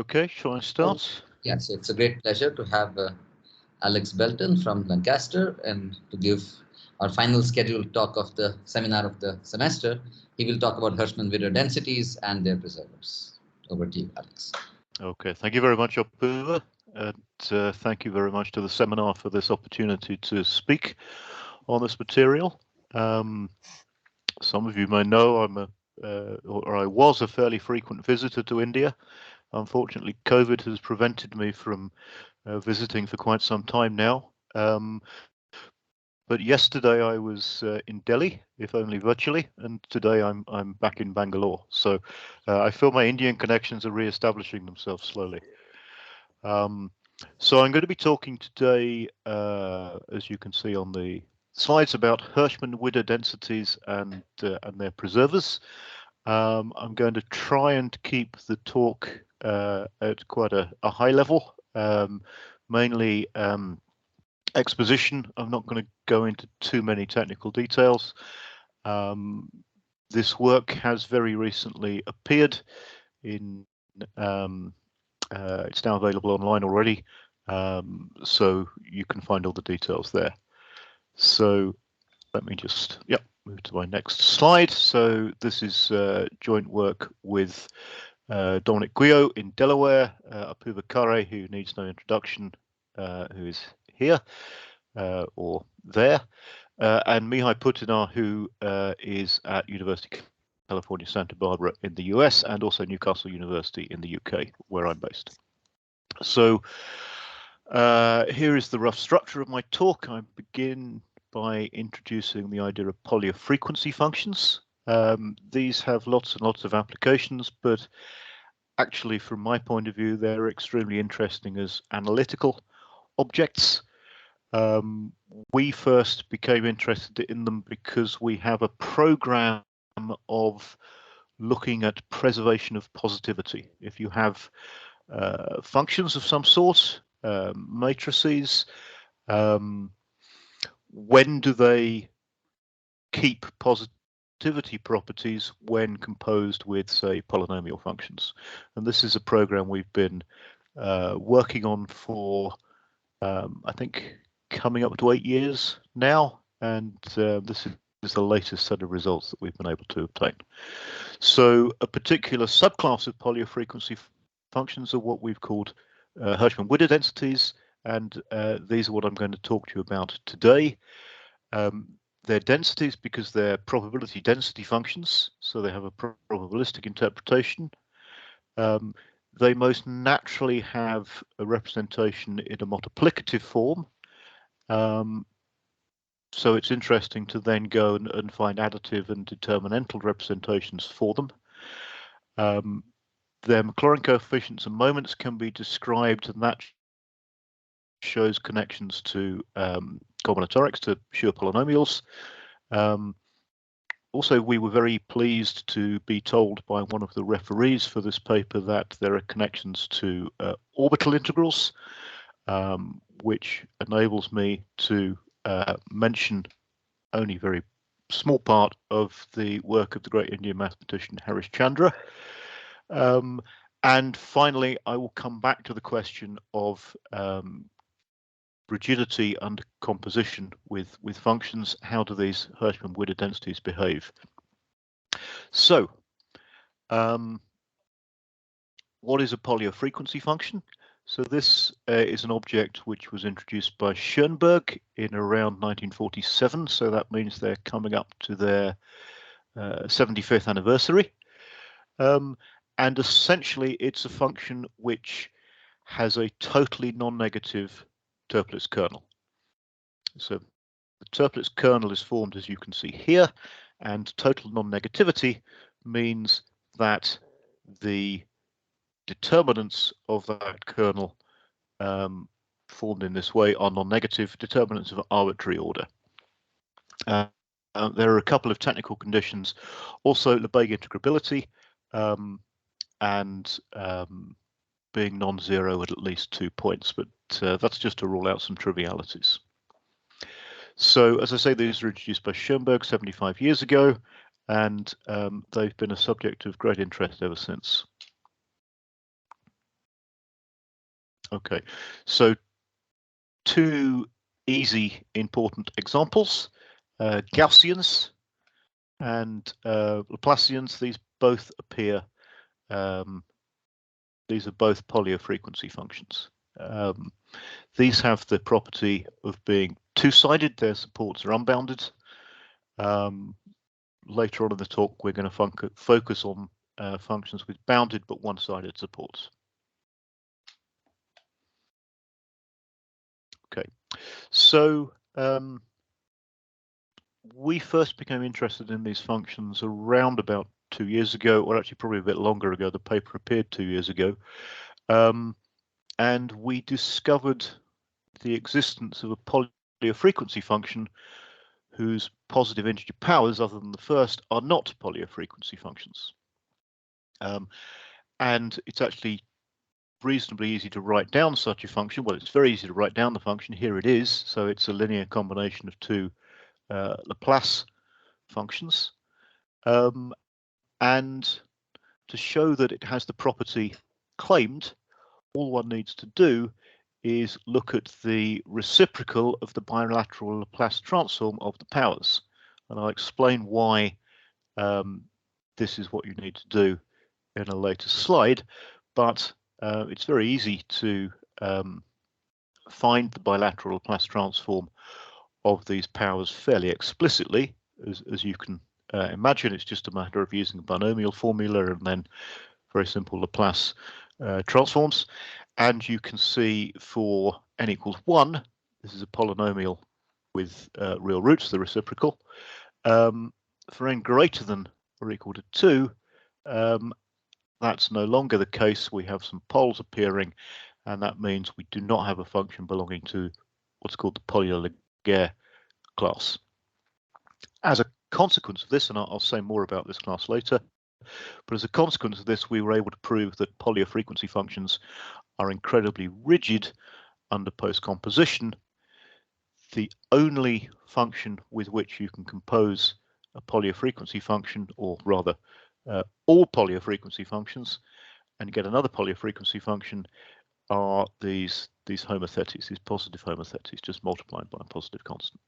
Okay, shall I start? Yes, it's a great pleasure to have Alex Belton from Lancaster and to give our final scheduled talk of the seminar of the semester. He will talk about Hirschman-Widder densities and their preservers. Over to you, Alex. Okay, thank you very much, Apoorva, and thank you very much to the seminar for this opportunity to speak on this material. Some of you may know I was a fairly frequent visitor to India. Unfortunately, COVID has prevented me from visiting for quite some time now. But yesterday I was in Delhi, if only virtually, and today I'm back in Bangalore. So I feel my Indian connections are re-establishing themselves slowly. So I'm going to be talking today, as you can see on the slides, about Hirschman-Widder densities and their preservers. I'm going to try and keep the talk at quite a high level, mainly exposition. I'm not going to go into too many technical details. This work has very recently appeared in it's now available online already, so you can find all the details there. So let me just move to my next slide. So this is joint work with Dominique Guillot in Delaware, Apoorva Khare, who needs no introduction, who is here or there, and Mihai Putinar, who is at University of California, Santa Barbara in the US, and also Newcastle University in the UK, where I'm based. So here is the rough structure of my talk. I begin by introducing the idea of Pólya frequency functions. These have lots and lots of applications, but actually, from my point of view, they're extremely interesting as analytical objects. We first became interested in them because we have a program of looking at preservation of positivity. If you have functions of some sort, matrices, when do they keep positivity properties when composed with, say, polynomial functions? And this is a program we've been working on for, I think, coming up to 8 years now, and this is the latest set of results that we've been able to obtain. So a particular subclass of Pólya frequency functions are what we've called Hirschman-Widder densities, and these are what I'm going to talk to you about today. They're densities because they're probability density functions, so they have a probabilistic interpretation. They most naturally have a representation in a multiplicative form. So it's interesting to then go and find additive and determinantal representations for them. Their Maclaurin coefficients and moments can be described, and that shows connections to combinatorics, to Schur polynomials. Also, we were very pleased to be told by one of the referees for this paper that there are connections to orbital integrals, which enables me to mention only very small part of the work of the great Indian mathematician Harishchandra. And finally, I will come back to the question of rigidity under composition with functions. How do these Hirschman-Widder densities behave? So, what is a Pólya frequency function? So this is an object which was introduced by Schoenberg in around 1947. So that means they're coming up to their 75th anniversary. And essentially, it's a function which has a totally non-negative Toeplitz kernel. So the Toeplitz kernel is formed, as you can see here, and total non-negativity means that the determinants of that kernel formed in this way are non-negative determinants of arbitrary order. There are a couple of technical conditions, also Lebesgue integrability and being non-zero at least 2 points, but that's just to rule out some trivialities. So, as I say, these were introduced by Schoenberg 75 years ago, and they've been a subject of great interest ever since. Okay, so two easy important examples, Gaussians and Laplacians. These both appear, these are both Pólya frequency functions. These have the property of being two-sided, their supports are unbounded. Later on in the talk, we're going to focus on functions with bounded but one-sided supports. Okay, so we first became interested in these functions around about 2 years ago, or actually probably a bit longer ago. The paper appeared 2 years ago, and we discovered the existence of a Pólya frequency function whose positive integer powers, other than the first, are not Pólya frequency functions. And it's actually reasonably easy to write down such a function. Well, it's very easy to write down the function. Here it is. So it's a linear combination of two Laplace functions. And to show that it has the property claimed, all one needs to do is look at the reciprocal of the bilateral Laplace transform of the powers. And I'll explain why this is what you need to do in a later slide, but it's very easy to find the bilateral Laplace transform of these powers fairly explicitly. As you can imagine, it's just a matter of using a binomial formula and then very simple Laplace transforms. And you can see for n equals 1, this is a polynomial with real roots, the reciprocal. For n greater than or equal to 2, that's no longer the case. We have some poles appearing, and that means we do not have a function belonging to what's called the Pólya class. As a consequence of this, and I'll say more about this class later, but as a consequence of this, we were able to prove that Pólya frequency functions are incredibly rigid under postcomposition. The only function with which you can compose a Pólya frequency function, or rather all Pólya frequency functions, and get another Pólya frequency function, are these homotheties, these positive homotheties, just multiplied by a positive constant.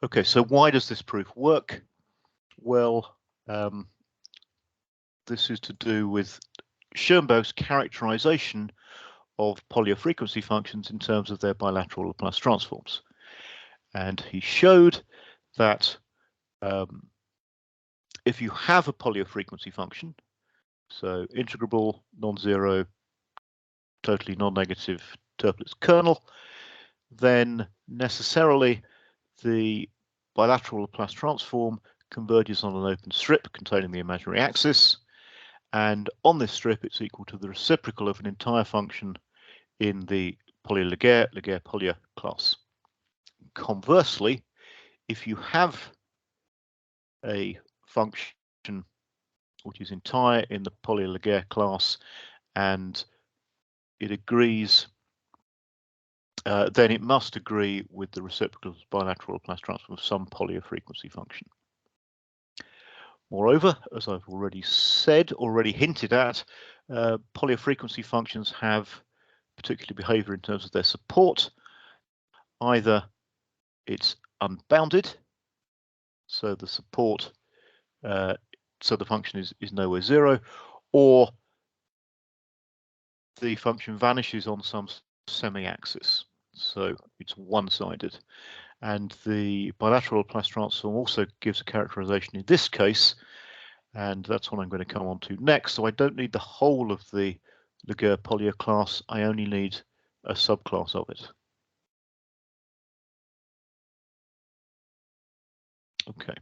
Okay, so why does this proof work? Well, this is to do with Schoenberg's characterization of Pólya frequency functions in terms of their bilateral Laplace transforms. And he showed that if you have a Pólya frequency function, so integrable, non-zero, totally non-negative Toeplitz kernel, then necessarily the bilateral Laplace transform converges on an open strip containing the imaginary axis, and on this strip it's equal to the reciprocal of an entire function in the Pólya class. Conversely, if you have a function which is entire in the Pólya class and it agrees, then it must agree with the reciprocal bilateral Laplace transform of some Pólya frequency function. Moreover, as I've already hinted at, Pólya frequency functions have particular behavior in terms of their support. Either it's unbounded, so the support, so the function is nowhere zero, or the function vanishes on some semi-axis, so it's one-sided. And the bilateral Laplace transform also gives a characterization in this case, and that's what I'm going to come on to next. So I don't need the whole of the Pólya class, I only need a subclass of it. Okay,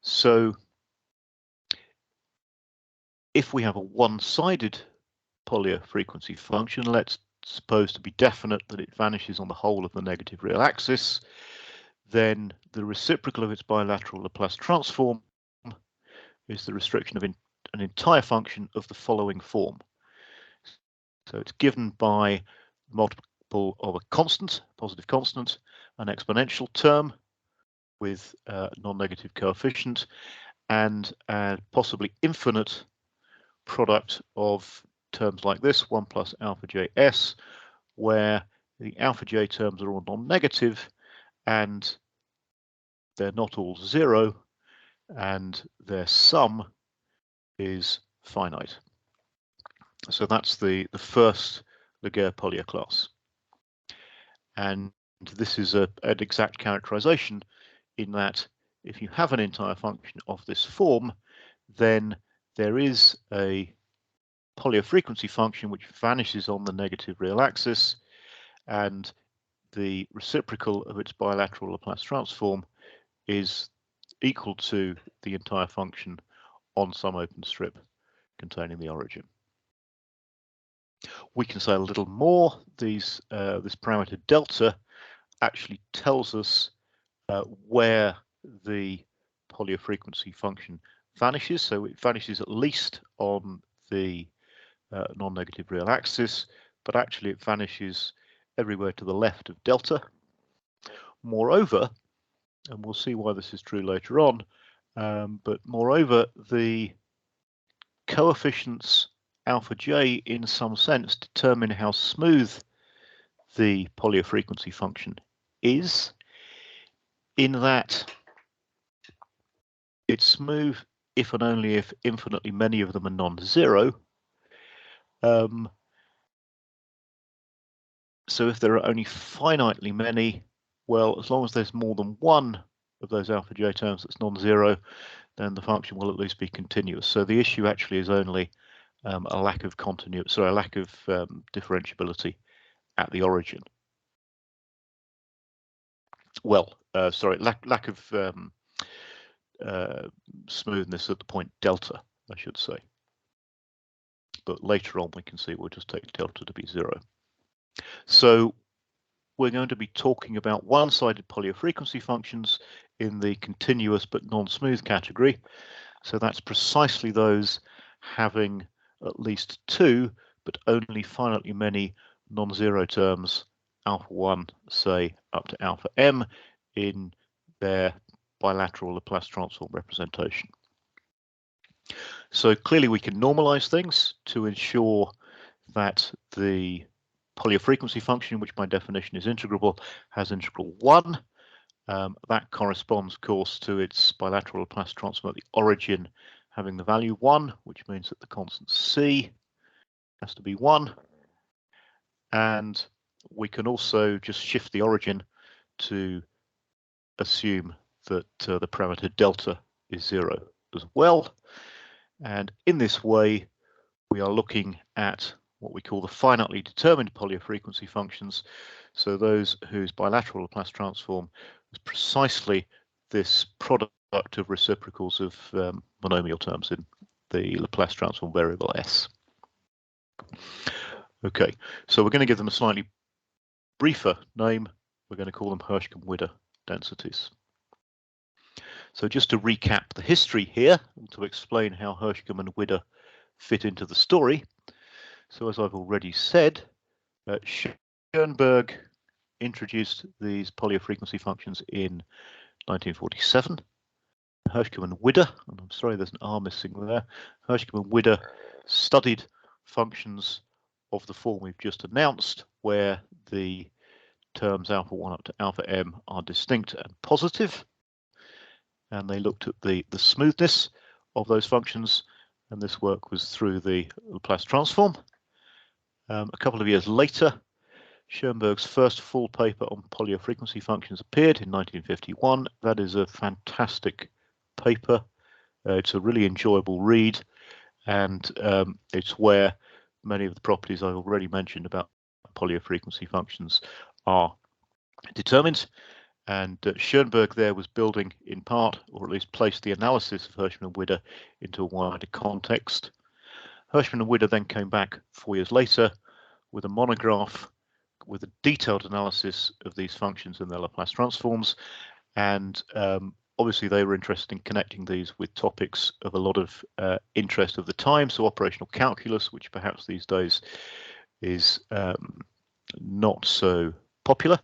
so if we have a one-sided Pólya frequency function, let's suppose to be definite that it vanishes on the whole of the negative real axis, then the reciprocal of its bilateral Laplace transform is the restriction of an entire function of the following form. So it's given by multiple of a constant, positive constant, an exponential term with a non-negative coefficient, and a possibly infinite product of terms like this, 1 plus alpha j s, where the alpha j terms are all non-negative and they're not all 0, and their sum is finite. So that's the first Laguerre-Pólya class. And this is an exact characterization in that if you have an entire function of this form, then there is a Pólya frequency function which vanishes on the negative real axis, and the reciprocal of its bilateral Laplace transform is equal to the entire function on some open strip containing the origin. We can say a little more. This parameter delta actually tells us where the Pólya frequency function vanishes. So it vanishes at least on the non-negative real axis, but actually it vanishes everywhere to the left of delta. Moreover, and we'll see why this is true later on, but moreover, the coefficients alpha j in some sense determine how smooth the Pólya frequency function is, in that it's smooth if and only if infinitely many of them are non-zero. So if there are only finitely many, well, as long as there's more than one of those alpha j terms that's non-zero, then the function will at least be continuous. So the issue actually is only a lack of continuity, sorry, a lack of differentiability at the origin. Well, sorry, lack of smoothness at the point delta, I should say. But later on we can see we'll just take delta to be 0. So we're going to be talking about one-sided Pólya frequency functions in the continuous but non-smooth category. So that's precisely those having at least 2 but only finitely many non-zero terms, alpha 1, say, up to alpha m, in their bilateral Laplace transform representation. So clearly we can normalize things to ensure that the Pólya frequency function, which by definition is integrable, has integral 1. That corresponds, of course, to its bilateral Laplace transform at the origin having the value 1, which means that the constant c has to be 1. And we can also just shift the origin to assume that the parameter delta is 0 as well. And in this way, we are looking at what we call the finitely determined Pólya frequency functions. So those whose bilateral Laplace transform is precisely this product of reciprocals of monomial terms in the Laplace transform variable S. Okay, so we're going to give them a slightly briefer name. We're going to call them Hirschman-Widder densities. So just to recap the history here, and to explain how Hirschman and Widder fit into the story. So as I've already said, Schoenberg introduced these Pólya frequency functions in 1947. Hirschman-Widder, and I'm sorry there's an R missing there, Hirschman-Widder studied functions of the form we've just announced, where the terms alpha 1 up to alpha m are distinct and positive. And they looked at the smoothness of those functions, and this work was through the Laplace transform. A couple of years later, Schoenberg's first full paper on Pólya frequency functions appeared in 1951. That is a fantastic paper. It's a really enjoyable read, and it's where many of the properties I've already mentioned about Pólya frequency functions are determined. And Schoenberg there was building in part, or at least placed the analysis of Hirschman-Widder into a wider context. Hirschman-Widder then came back 4 years later with a monograph with a detailed analysis of these functions and their Laplace transforms. And obviously they were interested in connecting these with topics of a lot of interest of the time. So operational calculus, which perhaps these days is not so popular.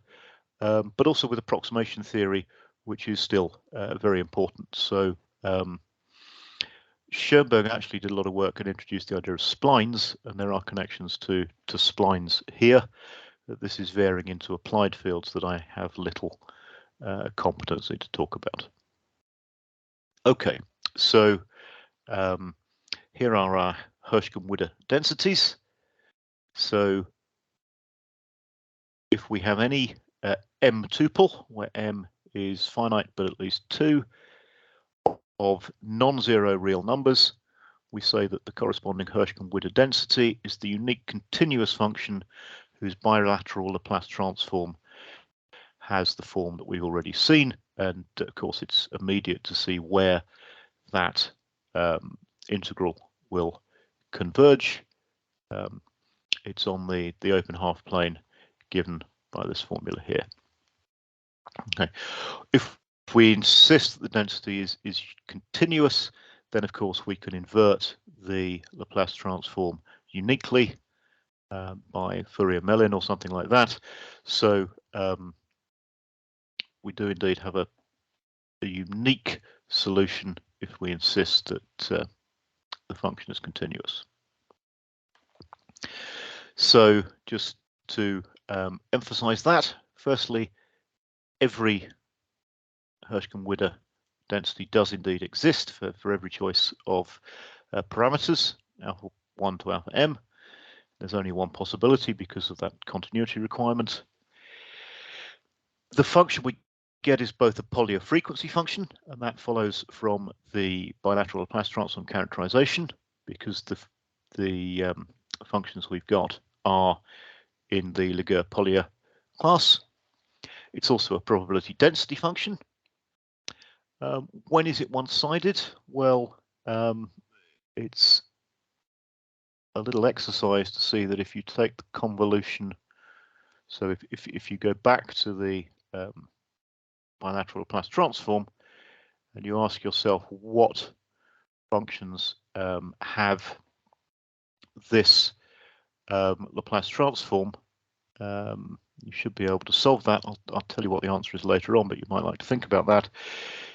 But also with approximation theory, which is still very important. So Schoenberg actually did a lot of work and introduced the idea of splines, and there are connections to splines here. This is varying into applied fields that I have little competency to talk about. Okay, so here are our Hirschman-Widder densities. So if we have any M tuple, where M is finite but at least 2 of non-zero real numbers, we say that the corresponding Hirschman-Widder density is the unique continuous function whose bilateral Laplace transform has the form that we've already seen, and of course it's immediate to see where that integral will converge. It's on the open half plane given by this formula here. Okay, if we insist that the density is continuous, then of course we can invert the Laplace transform uniquely by Fourier-Mellin or something like that. So we do indeed have a unique solution if we insist that the function is continuous. So just to emphasize that, firstly, every Hirschman-Widder density does indeed exist for every choice of parameters, alpha 1 to alpha m. There's only one possibility because of that continuity requirement. The function we get is both a Pólya frequency function, and that follows from the bilateral Laplace transform characterization, because the functions we've got are in the Pólya class. It's also a probability density function. When is it one-sided? Well, it's a little exercise to see that if you take the convolution, so if you go back to the bilateral Laplace transform and you ask yourself what functions have this Laplace transform, you should be able to solve that. I'll tell you what the answer is later on, but you might like to think about that.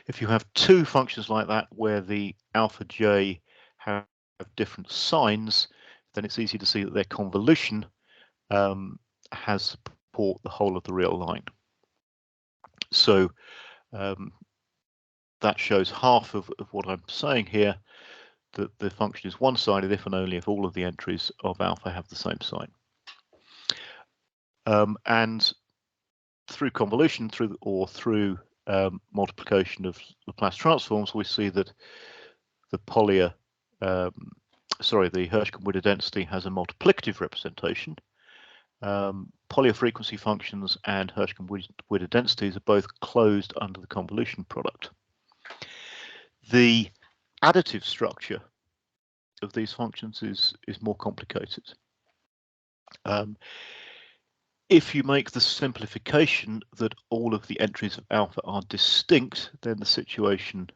If you have two functions like that where the alpha j have different signs, then it's easy to see that their convolution has support the whole of the real line. So that shows half of what I'm saying here, that the function is one-sided if and only if all of the entries of alpha have the same sign. And through convolution, through multiplication of Laplace transforms, we see that the Pólya, the Hirschman-Widder density has a multiplicative representation. Pólya frequency functions and Hirschman-Widder densities are both closed under the convolution product. The additive structure of these functions is more complicated. If you make the simplification that all of the entries of alpha are distinct, then the situation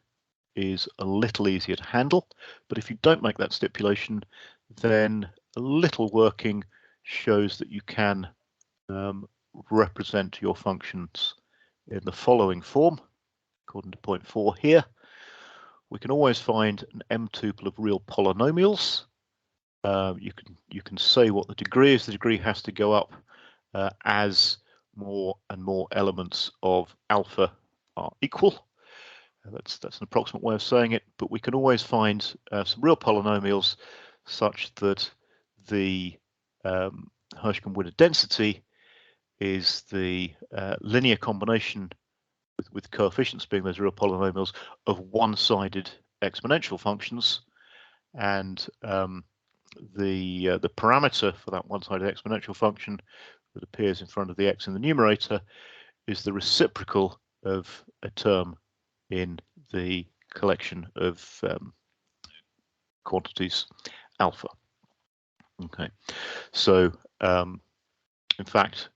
is a little easier to handle. But if you don't make that stipulation, then a little working shows that you can represent your functions in the following form, according to point 4 here. We can always find an M tuple of real polynomials. You can say what the degree is. The degree has to go up as more and more elements of alpha are equal. That's an approximate way of saying it, but we can always find some real polynomials such that the Hirschman-Widder density is the linear combination with coefficients being those real polynomials of one-sided exponential functions, and the parameter for that one-sided exponential function that appears in front of the x in the numerator is the reciprocal of a term in the collection of quantities alpha. Okay, so in fact,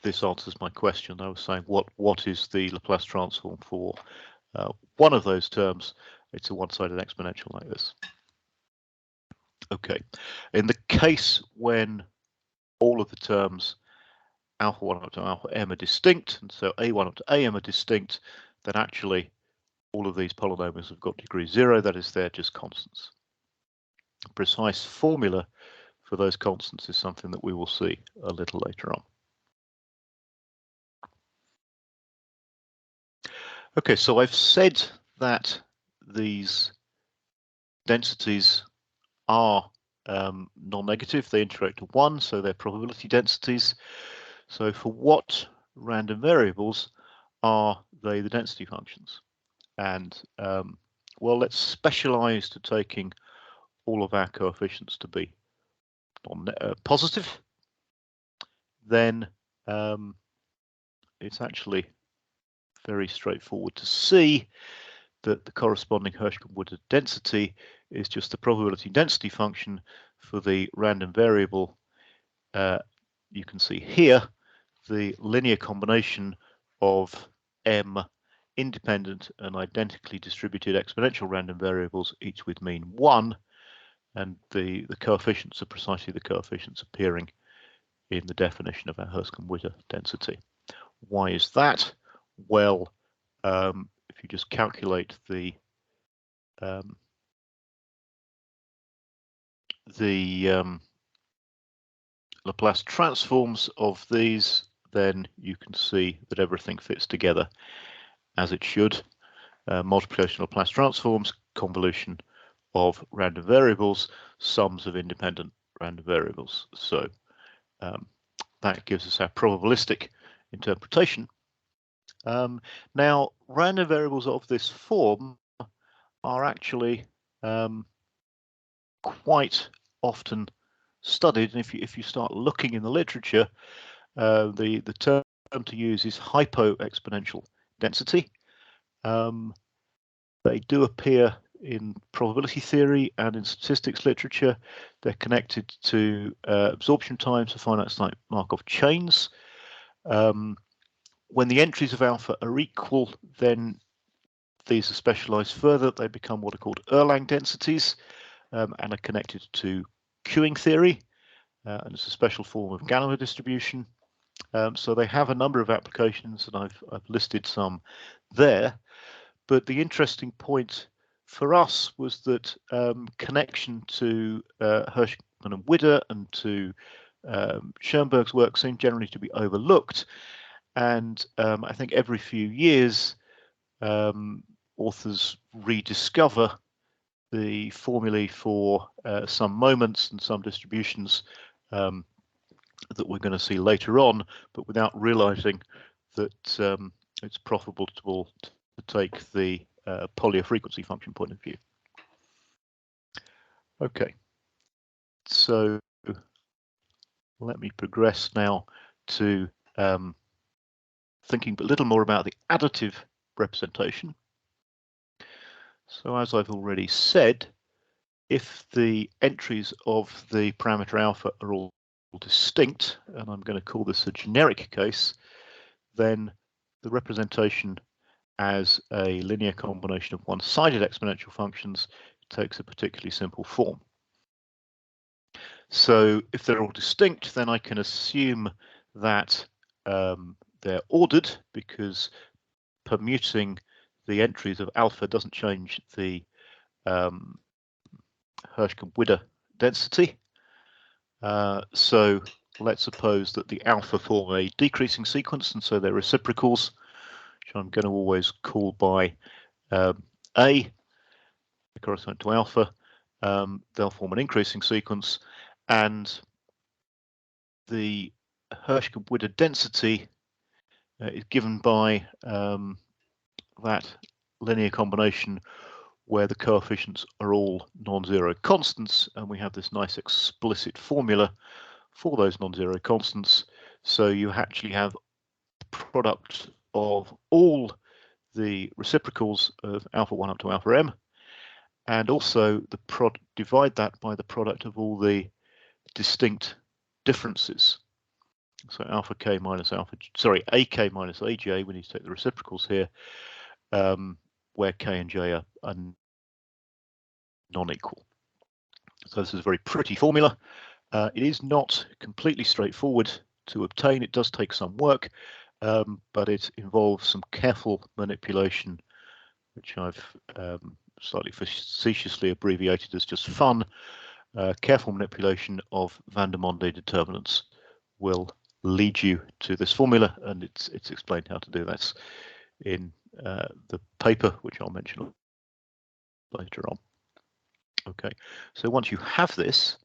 this answers my question. I was saying what is the Laplace transform for one of those terms? It's a one-sided exponential like this. Okay, in the case when all of the terms alpha 1 up to alpha m are distinct, and so a1 up to am are distinct, then actually all of these polynomials have got degree 0, that is, they're just constants. A precise formula for those constants is something that we will see a little later on. Okay, so I've said that these densities are non-negative, they integrate to 1, so they're probability densities. So for what random variables are they the density functions? And well, let's specialize to taking all of our coefficients to be positive. Then it's actually very straightforward to see that the corresponding Hirschman-Widder density is just the probability density function for the random variable. You can see here the linear combination of m independent and identically distributed exponential random variables, each with mean 1, and the coefficients are precisely the coefficients appearing in the definition of our Hirschman-Widder density. Why is that? Well, if you just calculate the Laplace transforms of these, then you can see that everything fits together as it should. Multiplication of Laplace transforms, convolution of random variables, sums of independent random variables. So that gives us our probabilistic interpretation. Now, random variables of this form are actually quite often studied, and if you start looking in the literature, the term to use is hypo-exponential density. They do appear in probability theory and in statistics literature. They're connected to absorption times for finite state Markov chains. When the entries of alpha are equal, then these are specialized further. They become what are called Erlang densities and are connected to queuing theory. And it's a special form of Galois distribution. So they have a number of applications, and I've listed some there. But the interesting point for us was that connection to Hirschman and Widder and to Schoenberg's work seemed generally to be overlooked. And I think every few years, authors rediscover the formulae for some moments and some distributions that we're going to see later on, but without realizing that it's profitable to take the Pólya frequency function point of view. Okay, so let me progress now to thinking a little more about the additive representation. So as I've already said, if the entries of the parameter alpha are all distinct, and I'm going to call this a generic case, then the representation as a linear combination of one-sided exponential functions takes a particularly simple form. So if they're all distinct, then I can assume that they're ordered, because permuting the entries of alpha doesn't change the Hirschman-Widder density. So let's suppose that the alpha form a decreasing sequence, and so they're reciprocals, which I'm going to always call by A, corresponding to alpha. They'll form an increasing sequence, and the Hirschman-Widder density is given by that linear combination where the coefficients are all non-zero constants, and we have this nice explicit formula for those non-zero constants. So you actually have the product of all the reciprocals of alpha 1 up to alpha m, and also the divide that by the product of all the distinct differences. So alpha k minus alpha, sorry, ak minus aj, we need to take the reciprocals here, where k and j are non-equal. So this is a very pretty formula. It is not completely straightforward to obtain. It does take some work, but it involves some careful manipulation, which I've slightly facetiously abbreviated as just fun, careful manipulation of van der Monde determinants will lead you to this formula, and it's explained how to do that in the paper, which I'll mention later on. Okay, so once you have this,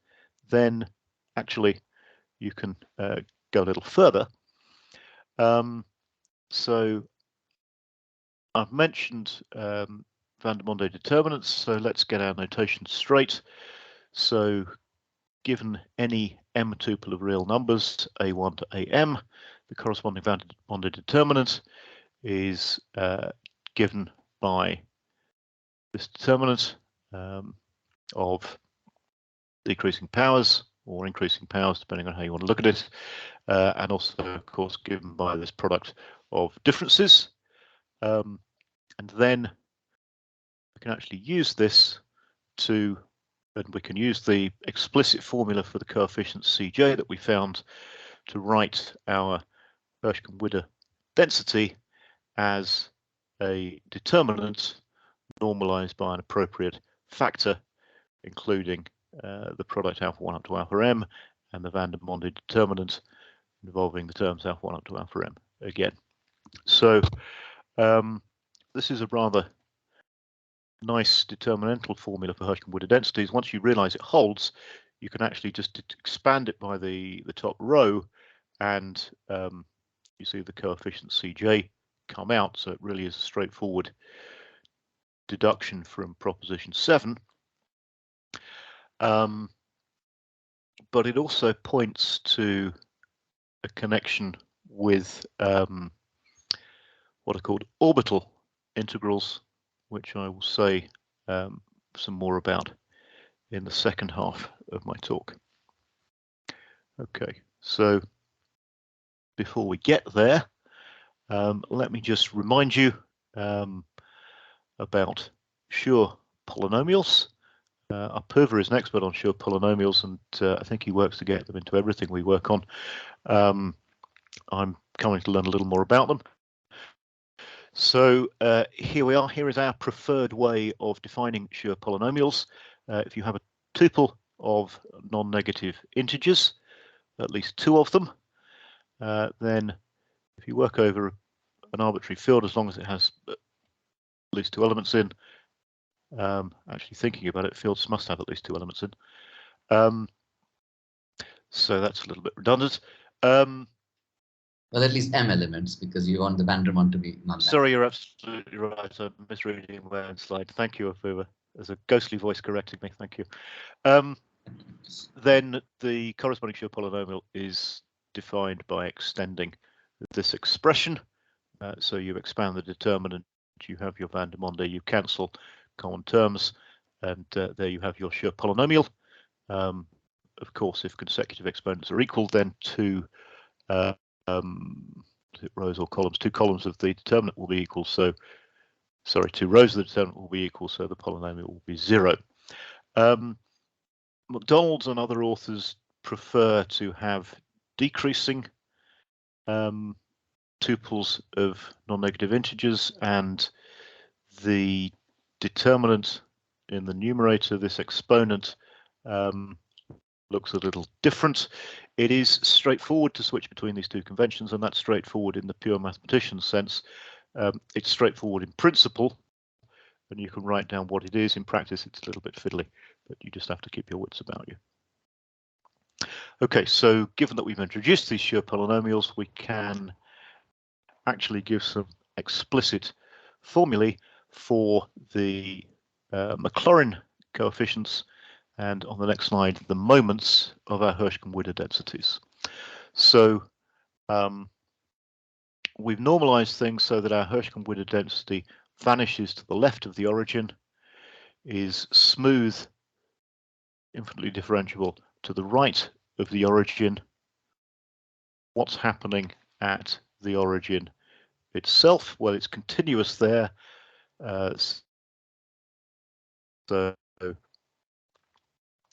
then actually you can go a little further. So I've mentioned van der Monde determinants, so let's get our notation straight. So given any m tuple of real numbers, a1 to am, the corresponding van der Monde determinant is given by this determinant of decreasing powers or increasing powers, depending on how you want to look at it, and also, of course, given by this product of differences. And then we can actually use this to, and we can use the explicit formula for the coefficient Cj that we found to write our Hirschman-Widder density as a determinant normalized by an appropriate factor, including the product alpha 1 up to alpha m and the van der Monde determinant involving the terms alpha 1 up to alpha m again. So this is a rather nice determinantal formula for Hirschman-Widder densities. Once you realize it holds, you can actually just expand it by the top row, and you see the coefficient Cj come out. So it really is a straightforward deduction from proposition 7. But it also points to a connection with what are called orbital integrals, which I will say some more about in the second half of my talk. Okay, so before we get there, let me just remind you about Schur polynomials. Apoorva is an expert on Schur polynomials, and I think he works to get them into everything we work on. I'm coming to learn a little more about them. So here we are. Here is our preferred way of defining Schur polynomials. If you have a tuple of non-negative integers, at least 2 of them, then if you work over an arbitrary field, as long as it has at least 2 elements in, actually thinking about it, fields must have at least 2 elements in. So that's a little bit redundant. Well, at least m elements, because you want the van der Monde to be non-negative. Sorry, you're absolutely right. I'm misreading my own slide. Thank you, Apoorva. There's a ghostly voice correcting me. Thank you. Then the corresponding Schur polynomial is defined by extending this expression. So you expand the determinant, you have your van der Monde, you cancel common terms, and there you have your Schur polynomial. Of course, if consecutive exponents are equal, then 2 rows or columns, 2 columns of the determinant will be equal. So, sorry, 2 rows of the determinant will be equal, so the polynomial will be 0. McDonald's and other authors prefer to have decreasing tuples of non-negative integers, and the determinant in the numerator, this exponent, looks a little different. It is straightforward to switch between these 2 conventions, and that's straightforward in the pure mathematician sense. It's straightforward in principle, and you can write down what it is. In practice, it's a little bit fiddly, but you just have to keep your wits about you. Okay, so given that we've introduced these Schur polynomials, we can actually give some explicit formulae for the Maclaurin coefficients, and on the next slide, the moments of our Hirschman-Widder densities. So we've normalized things so that our Hirschman-Widder density vanishes to the left of the origin, is smooth, infinitely differentiable to the right of the origin. What's happening at the origin itself? Well, it's continuous there. So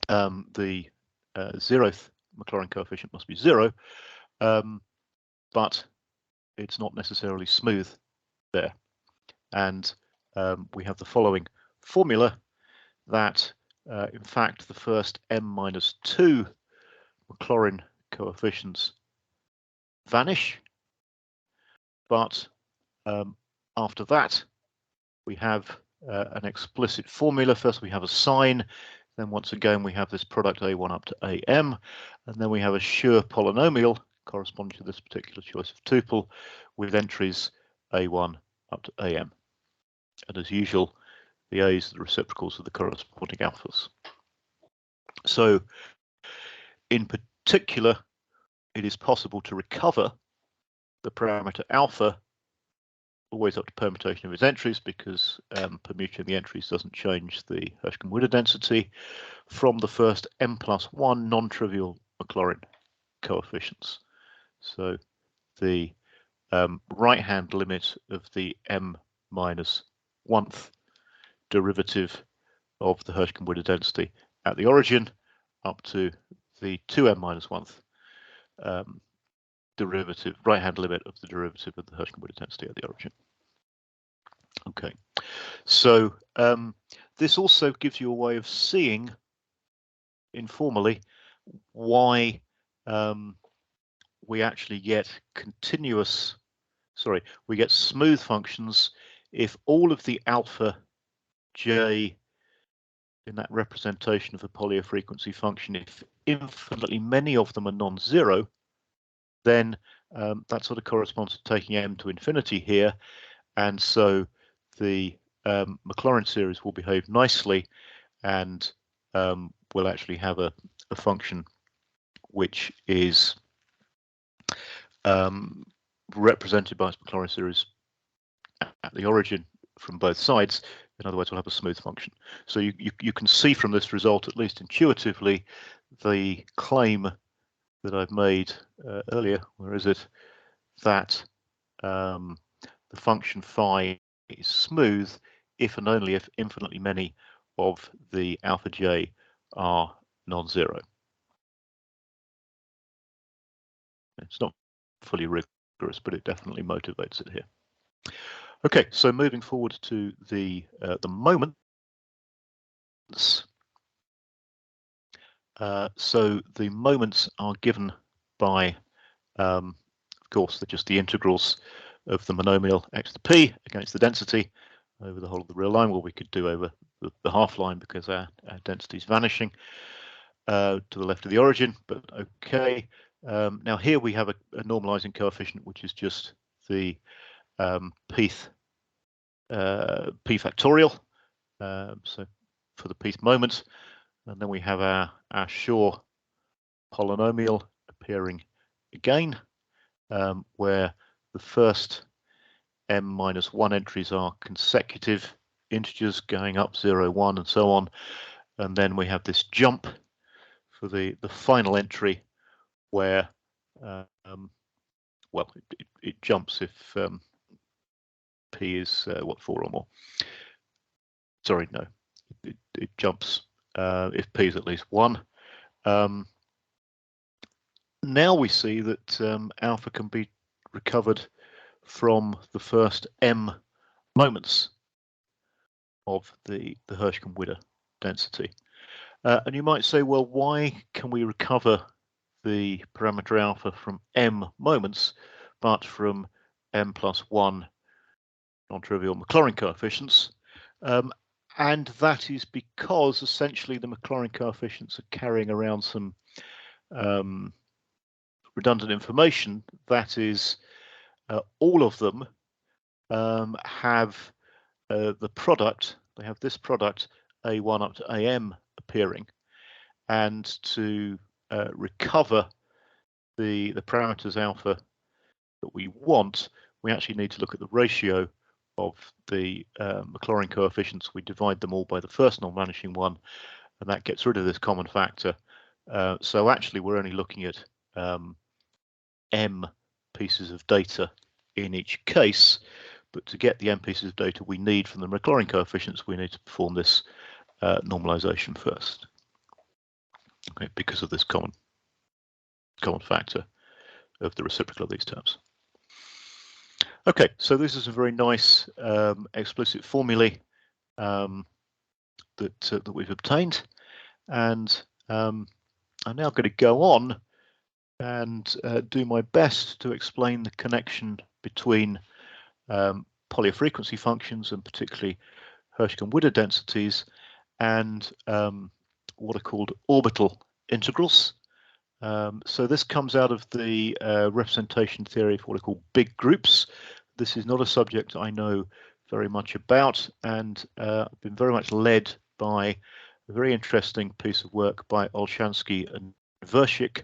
the 0th Maclaurin coefficient must be 0, but it's not necessarily smooth there. And we have the following formula that, in fact, the first m-2 Maclaurin coefficients vanish, but after that we have an explicit formula. First we have a sign, then once again we have this product a1 up to am, and then we have a Schur polynomial corresponding to this particular choice of tuple with entries a1 up to am. And as usual, the a's are the reciprocals of the corresponding alphas. So in particular, it is possible to recover the parameter alpha always up to permutation of its entries, because permuting the entries doesn't change the Hirschman-Widder density, from the first m+1 non-trivial Maclaurin coefficients. So the right-hand limit of the m-1th derivative of the Hirschman-Widder density at the origin up to the 2m-1th derivative, right-hand limit of the derivative of the Hirschman-Widder density at the origin. Okay, so this also gives you a way of seeing informally why we actually get we get smooth functions if all of the alpha j in that representation of a Pólya frequency function, if infinitely many of them are non-zero, then that sort of corresponds to taking m to infinity here, and so the Maclaurin series will behave nicely, and we'll actually have a function which is represented by its Maclaurin series at the origin from both sides. In other words, we'll have a smooth function. So you can see from this result, at least intuitively, the claim that I've made earlier, where is it, that the function phi is smooth if and only if infinitely many of the alpha j are non-zero. It's not fully rigorous, but it definitely motivates it here. Okay, so moving forward to the moments. So the moments are given by, of course, they're just the integrals of the monomial x to the p against the density over the whole of the real line. Well, we could do over the half line because our density is vanishing to the left of the origin, but okay. Now here we have a normalizing coefficient, which is just the p factorial, so for the pth moment, and then we have our Schur polynomial appearing again, where the first m-1 entries are consecutive integers going up 0, 1, and so on, and then we have this jump for the final entry where well, it jumps if p is 4 or more. Sorry, no, it jumps if p is at least 1. Now we see that alpha can be recovered from the first m moments of the Hirschman-Widder density. And you might say, well, why can we recover the parameter alpha from m moments, but from m+1 non-trivial Maclaurin coefficients? And that is because essentially the Maclaurin coefficients are carrying around some redundant information. That is, all of them have the product, they have this product a1 up to am appearing, and to recover the parameters alpha that we want, we actually need to look at the ratio of the Maclaurin coefficients. We divide them all by the first non-vanishing one, and that gets rid of this common factor. So actually we're only looking at m pieces of data in each case, but to get the m pieces of data we need from the Maclaurin coefficients, we need to perform this normalization first, okay, because of this common factor of the reciprocal of these terms. Okay, so this is a very nice explicit formulae that we've obtained, and I'm now going to go on and do my best to explain the connection between Pólya frequency functions, and particularly Hirschman-Widder densities, and what are called orbital integrals. So this comes out of the representation theory for what are called big groups. This is not a subject I know very much about, and I've been very much led by a very interesting piece of work by Olshansky and Verschik,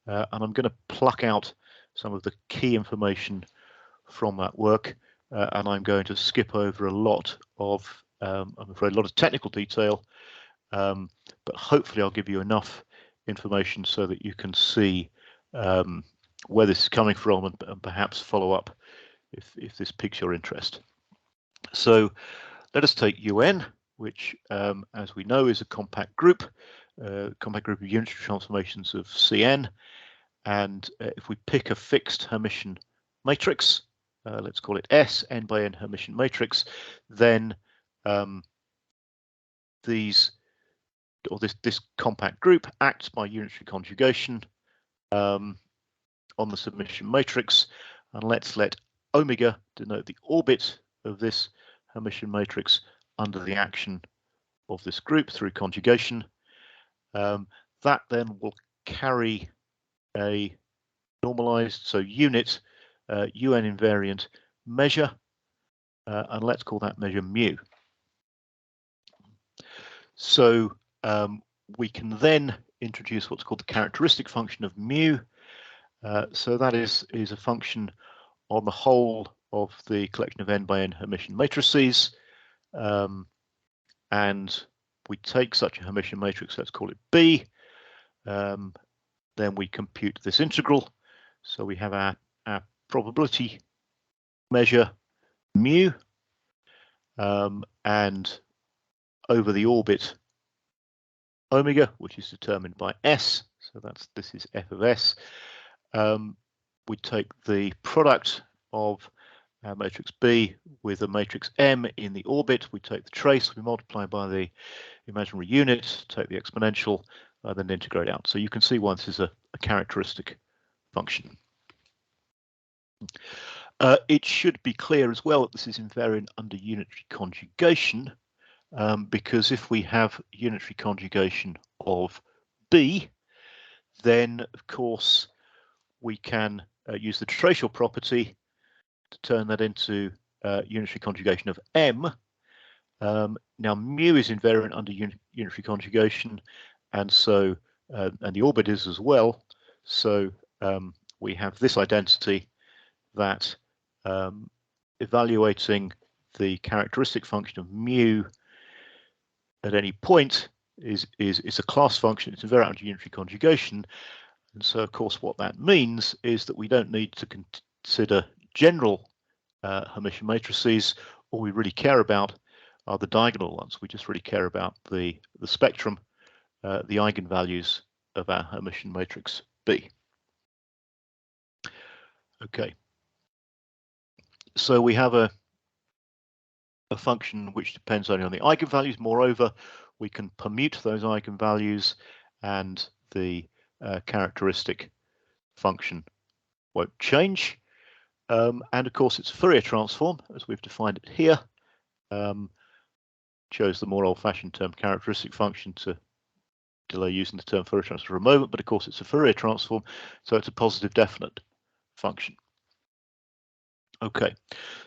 and I'm going to pluck out some of the key information from that work, and I'm going to skip over a lot of, I'm afraid, a lot of technical detail, but hopefully I'll give you enough information so that you can see where this is coming from, and perhaps follow up if this piques your interest. So let us take UN, which, as we know, is a compact group of unitary transformations of Cn, and if we pick a fixed Hermitian matrix, let's call it S, n by n Hermitian matrix, then this compact group acts by unitary conjugation on the submission matrix, and let's let omega denote the orbit of this Hermitian matrix under the action of this group through conjugation. That then will carry a normalized, so unit UN invariant measure, and let's call that measure mu. So we can then introduce what's called the characteristic function of mu. So that is a function on the whole of the collection of n by n Hermitian matrices, and we take such a Hermitian matrix, let's call it B, then we compute this integral. So we have our probability measure mu, and over the orbit omega, which is determined by S, so this is f of S. We take the product of our matrix B with a matrix M in the orbit. We take the trace, we multiply by the imaginary unit, take the exponential, then integrate out. So you can see why this is a characteristic function. It should be clear as well that this is invariant under unitary conjugation, because if we have unitary conjugation of B, then of course we can use the tracial property to turn that into unitary conjugation of M. Now mu is invariant under unitary conjugation, and so and the orbit is as well. So we have this identity that evaluating the characteristic function of mu at any point is a class function. It's invariant under unitary conjugation, and so of course what that means is that we don't need to consider general Hermitian matrices. All we really care about are the diagonal ones. We just really care about the spectrum, the eigenvalues of our Hermitian matrix B. Okay, so we have a function which depends only on the eigenvalues. Moreover, we can permute those eigenvalues, and the characteristic function won't change. And of course, it's a Fourier transform, as we've defined it here. Chose the more old-fashioned term characteristic function to delay using the term Fourier transform for a moment, but of course it's a Fourier transform, so it's a positive definite function. Okay,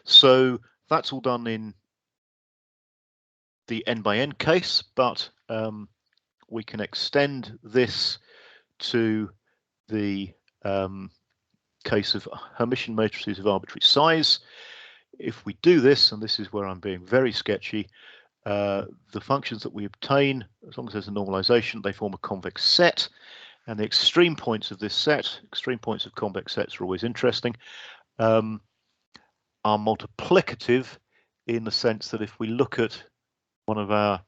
so that's all done in the n by n case, but we can extend this to the case of Hermitian matrices of arbitrary size. If we do this, and this is where I'm being very sketchy, the functions that we obtain, as long as there's a normalization, they form a convex set, and the extreme points of this set, extreme points of convex sets are always interesting, are multiplicative in the sense that if we look at one of our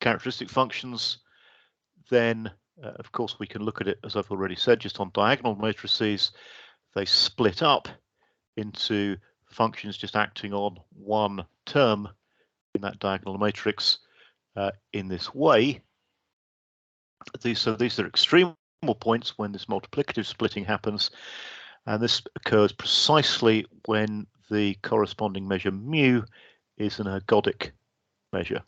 characteristic functions, then of course we can look at it, as I've already said, just on diagonal matrices. They split up into functions just acting on one term in that diagonal matrix in this way. These are extremal points when this multiplicative splitting happens, and this occurs precisely when the corresponding measure mu is an ergodic measure.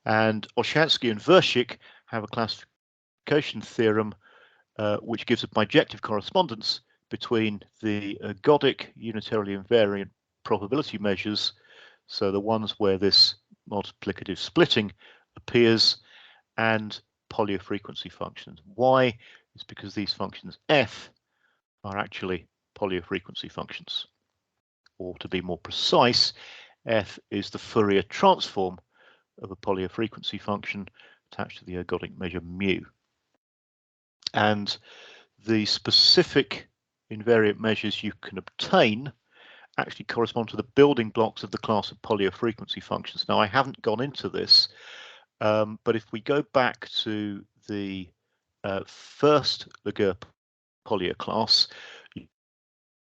And Olshansky and Virchow have a classification theorem which gives a bijective correspondence between the ergodic unitarily invariant probability measures, so the ones where this multiplicative splitting appears, and Pólya frequency functions. Why? It's because these functions f are actually Pólya frequency functions. Or to be more precise, f is the Fourier transform of a Pólya frequency function attached to the ergodic measure mu. And the specific invariant measures you can obtain actually correspond to the building blocks of the class of Pólya frequency functions. Now, I haven't gone into this, but if we go back to the first Laguerre-Pólya class,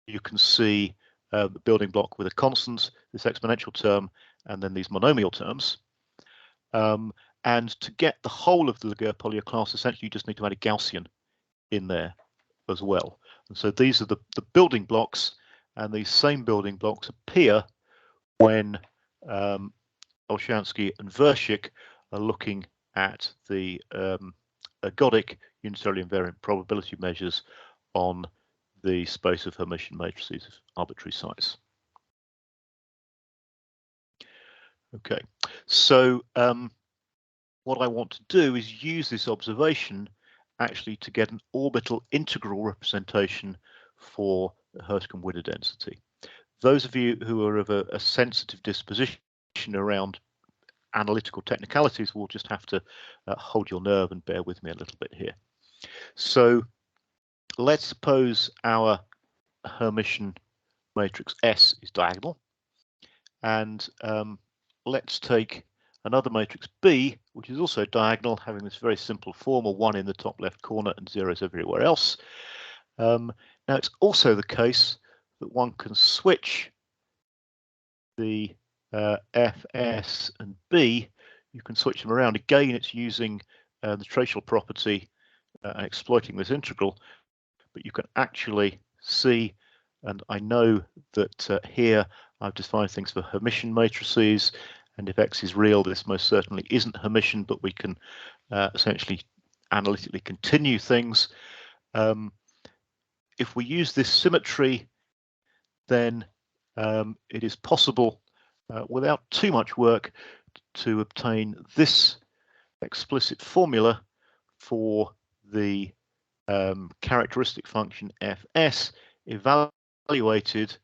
you can see the building block with a constant, this exponential term, and then these monomial terms. And to get the whole of the Laguerre-Pólya class, essentially you just need to add a Gaussian in there as well. And so these are the building blocks, and these same building blocks appear when Olshansky and Virchow are looking at the ergodic unitarily invariant probability measures on the space of Hermitian matrices of arbitrary size. Okay, so what I want to do is use this observation actually to get an orbital integral representation for the Hirschman-Widder density. Those of you who are of a sensitive disposition around analytical technicalities will just have to hold your nerve and bear with me a little bit here. So let's suppose our Hermitian matrix S is diagonal, and let's take another matrix B, which is also diagonal, having this very simple form, a 1 in the top left corner and zeros everywhere else. Now, it's also the case that one can switch the F, S, and B. You can switch them around. Again, it's using the tracial property and exploiting this integral, but you can actually see, and I know that here I've defined things for Hermitian matrices, and if X is real, this most certainly isn't Hermitian, but we can essentially analytically continue things. If we use this symmetry, then it is possible, without too much work, to obtain this explicit formula for the characteristic function fs evaluated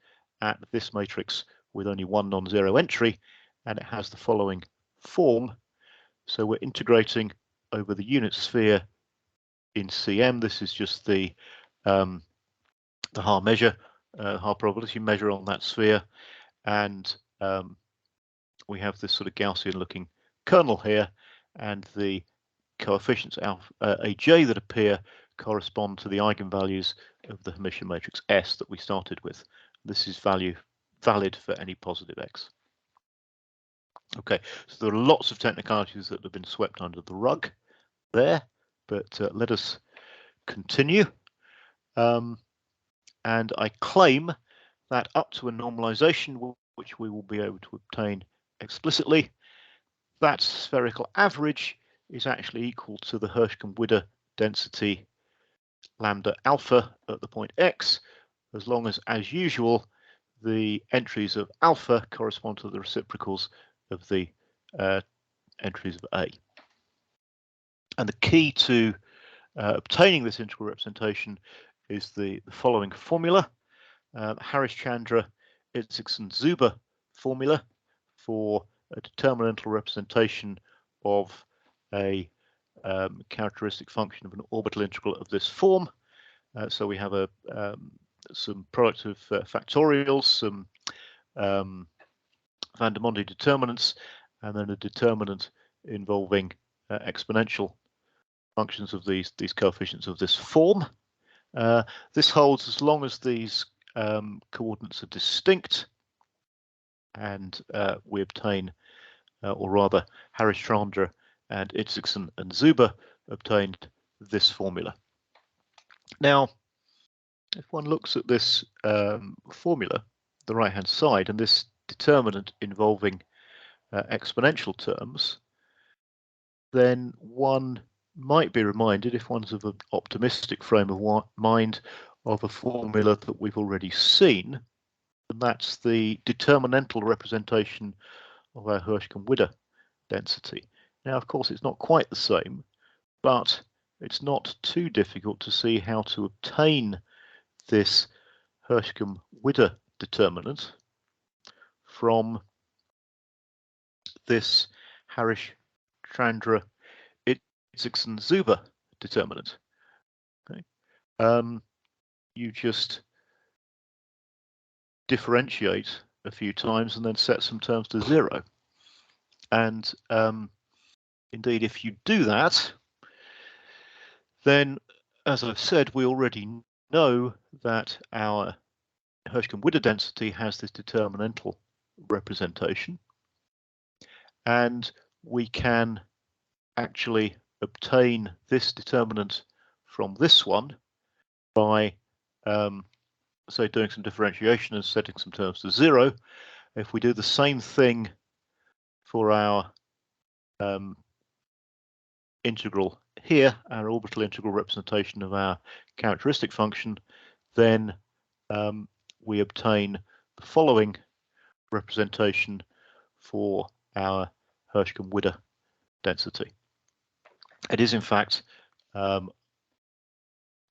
at this matrix with only one non-zero entry, and it has the following form. So we're integrating over the unit sphere in cm. This is just the Khare measure, Khare probability measure on that sphere, and we have this sort of Gaussian looking kernel here, and the coefficients alpha aj that appear correspond to the eigenvalues of the Hermitian matrix S that we started with. This is valid for any positive x. Okay, so there are lots of technicalities that have been swept under the rug there, but let us continue. And I claim that up to a normalization, which we will be able to obtain explicitly, that spherical average is actually equal to the Hirschman-Widder density lambda alpha at the point x, as long as usual, the entries of alpha correspond to the reciprocals of the entries of A. And the key to obtaining this integral representation is the following formula, Harris-Chandra, Itzikson-Zuber formula for a determinantal representation of a characteristic function of an orbital integral of this form. So we have some product of factorials, some van der Monde determinants, and then a determinant involving exponential functions of these coefficients of this form. This holds as long as these coordinates are distinct, and we obtain, or rather, Hirschman-Widder and Itzigson and Zuber obtained this formula. Now, if one looks at this formula, the right-hand side, and this determinant involving exponential terms, then one might be reminded, if one's of an optimistic frame of mind, of a formula that we've already seen, and that's the determinantal representation of our Hirschman-Widder density. Now, of course, it's not quite the same, but it's not too difficult to see how to obtain this Hirschman-Widder determinant from this Hirschman-Widder Itzigson-Zuber determinant. Okay. You just differentiate a few times and then set some terms to 0. And indeed, if you do that, then, as I've said, we already know that our Hirschman-Widder density has this determinantal representation, and we can actually obtain this determinant from this one by, say, doing some differentiation and setting some terms to 0. If we do the same thing for our integral here, our orbital integral representation of our characteristic function, then we obtain the following representation for our Hirschman-Widder density. It is, in fact,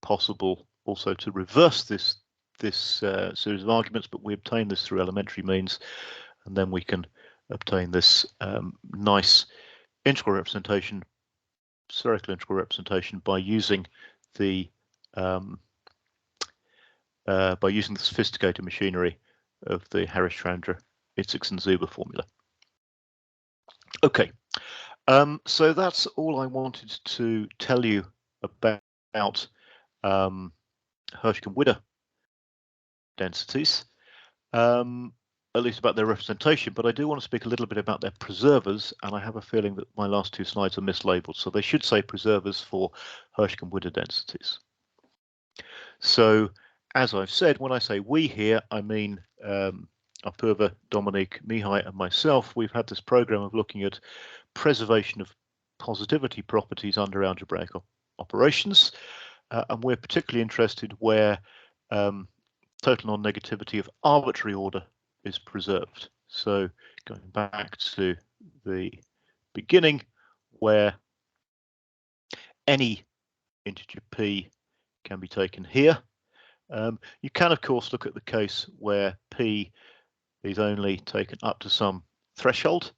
possible also to reverse this series of arguments, but we obtain this through elementary means, and then we can obtain this nice integral representation, spherical integral representation, by using the sophisticated machinery of the Hirschman-Widder Itzigson-Zuber formula. Okay, so that's all I wanted to tell you about Hirschman-Widder densities, at least about their representation, but I do want to speak a little bit about their preservers, and I have a feeling that my last two slides are mislabeled, so they should say preservers for Hirschman-Widder densities. So, as I've said, when I say we here, I mean Apoorva, Dominique, Mihai, and myself. We've had this program of looking at preservation of positivity properties under algebraic operations, and we're particularly interested where total non-negativity of arbitrary order is preserved. So going back to the beginning, where any integer p can be taken here. You can, of course, look at the case where p is only taken up to some threshold.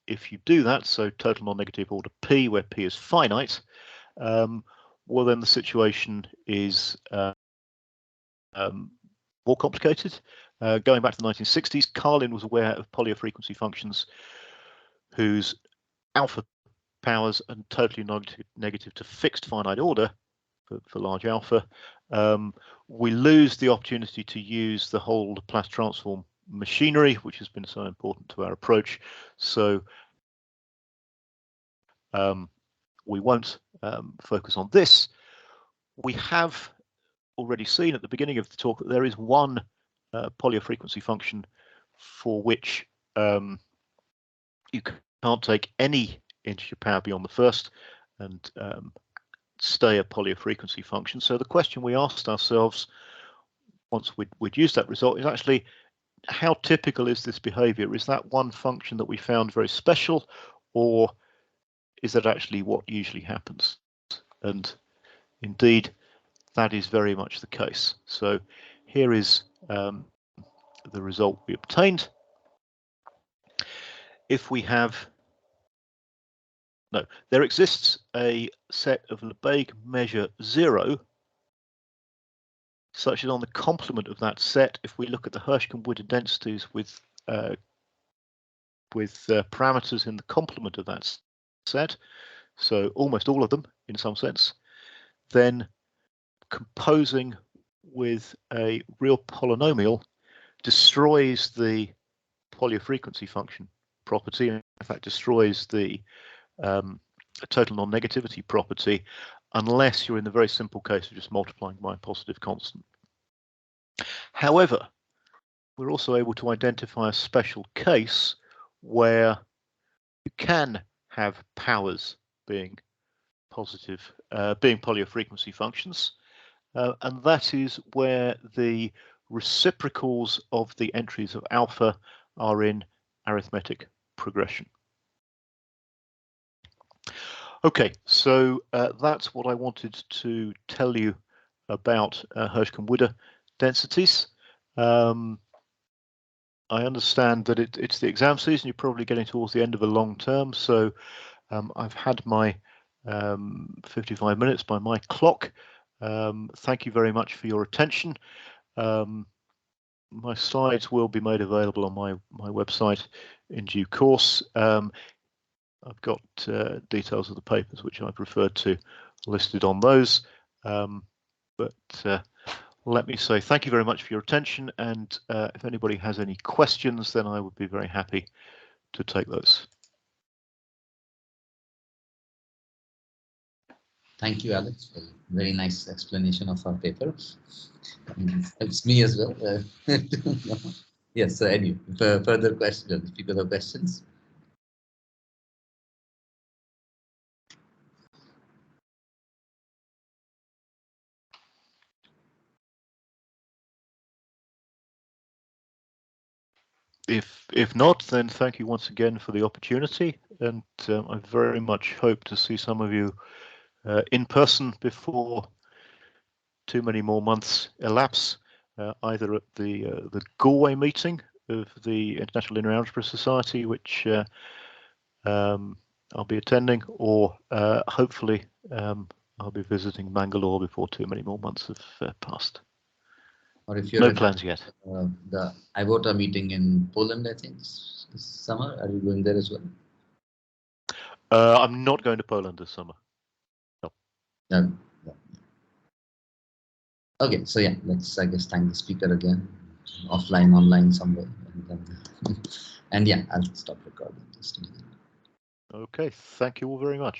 If you do that, so total non-negative order p, where p is finite, well, then the situation is more complicated. Going back to the 1960s, Carlin was aware of Pólya frequency functions whose alpha powers are totally negative to fixed finite order for large alpha. We lose the opportunity to use the whole Laplace transform machinery, which has been so important to our approach. So we won't focus on this. We have already seen at the beginning of the talk that there is one Pólya frequency function for which you can't take any integer power beyond the first and stay a Pólya frequency function. So the question we asked ourselves once we'd used that result is actually, how typical is this behavior? Is that one function that we found very special, or is that actually what usually happens? And indeed, that is very much the case. So here is the result we obtained. If we have, no, there exists a set of Lebesgue measure 0, such that on the complement of that set, if we look at the Hirschman-Widder densities with parameters in the complement of that set, so almost all of them in some sense, then composing with a real polynomial destroys the Pólya frequency function property, and in fact destroys the total non-negativity property, unless you're in the very simple case of just multiplying by a positive constant. However, we're also able to identify a special case where you can have powers being positive, being Pólya frequency functions, and that is where the reciprocals of the entries of alpha are in arithmetic progression. Okay, so that's what I wanted to tell you about Hirschman-Widder densities. I understand that it's the exam season. You're probably getting towards the end of a long term, so I've had my 55 minutes by my clock. Thank you very much for your attention. My slides will be made available on my website in due course. I've got details of the papers which I've referred to listed on those. But let me say thank you very much for your attention, and if anybody has any questions, then I would be very happy to take those. Thank you, Alex, for a very nice explanation of our paper. Helps me as well. Yes, so anyway, further questions, people have questions? If not, then thank you once again for the opportunity, and I very much hope to see some of you in person before too many more months elapse, either at the Galway meeting of the International Linear Algebra Society, which I'll be attending, or hopefully I'll be visiting Bangalore before too many more months have passed. Or if you're no plans yet. The Apoorva meeting in Poland, I think, this summer. Are you going there as well? I'm not going to Poland this summer. No. No. Okay, so yeah, let's, I guess, thank the speaker again, offline, online, somewhere, and then, and yeah, I'll stop recording. Okay, thank you all very much.